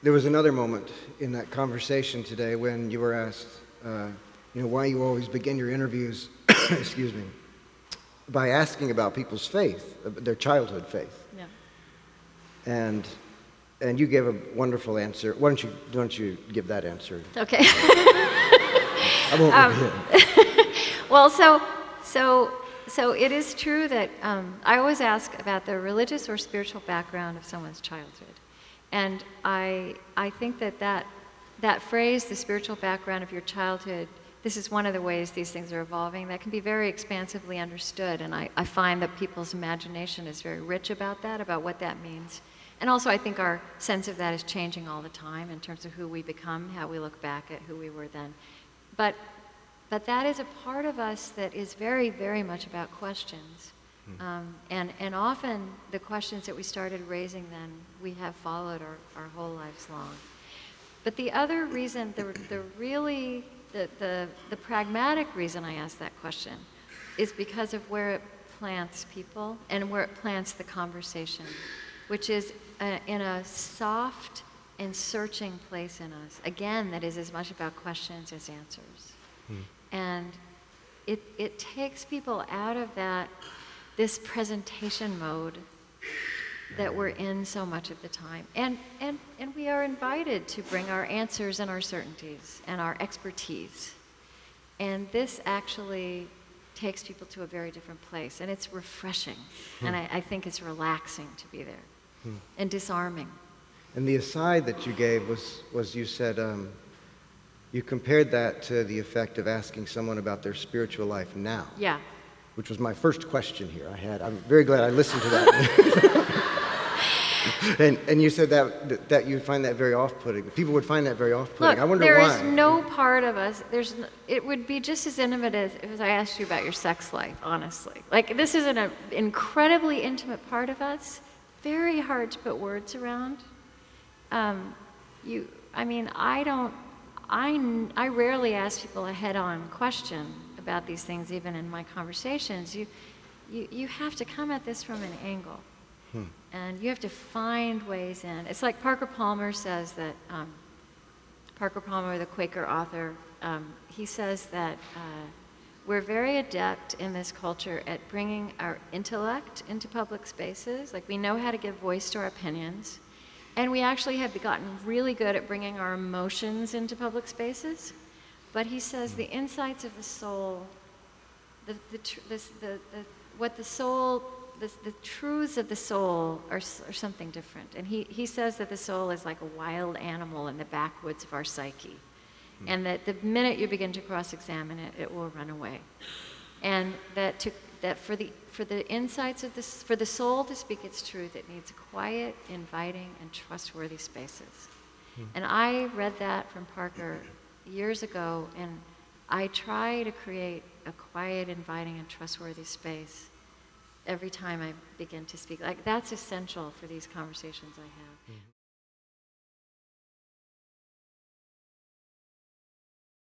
There was another moment in that conversation today when you were asked, why you always begin your interviews, excuse me, by asking about people's faith, their childhood faith. Yeah. And you gave a wonderful answer. Why don't you give that answer? Okay. I won't repeat it. Well, so it is true that I always ask about the religious or spiritual background of someone's childhood. And I think that phrase, the spiritual background of your childhood, this is one of the ways these things are evolving. That can be very expansively understood, and I find that people's imagination is very rich about that, about what that means. And also I think our sense of that is changing all the time in terms of who we become, how we look back at who we were then. But that is a part of us that is very, very much about questions. And often the questions that we started raising then, we have followed our whole lives long. But the other reason, the pragmatic reason I ask that question is because of where it plants people and where it plants the conversation, which is in a soft and searching place in us, again, that is as much about questions as answers. And it takes people out of this presentation mode that we're in so much of the time. And we are invited to bring our answers and our certainties and our expertise. And this actually takes people to a very different place. And it's refreshing. And I think it's relaxing to be there. And disarming. And the aside that you gave was you said, you compared that to the effect of asking someone about their spiritual life now. Yeah. Which was my first question here I'm very glad I listened to that. and you said that you find that very off-putting. People would find that very off-putting. Look, I wonder there why. is no part of us, it would be just as intimate as I asked you about your sex life, honestly. Like, this is an incredibly intimate part of us, very hard to put words around. I rarely ask people a head-on question about these things, even in my conversations. You have to come at this from an angle. And you have to find ways in. It's like Parker Palmer says that, Parker Palmer, the Quaker author, he says that we're very adept in this culture at bringing our intellect into public spaces. Like, we know how to give voice to our opinions. And we actually have gotten really good at bringing our emotions into public spaces. But he says the insights of the soul, the truths of the soul are something different. And he says that the soul is like a wild animal in the backwoods of our psyche. And that the minute you begin to cross-examine it, it will run away. And that for the insights of this, for the soul to speak its truth, it needs quiet, inviting, and trustworthy spaces. And I read that from Parker years ago, and I try to create a quiet, inviting, and trustworthy space every time I begin to speak. Like, that's essential for these conversations I have.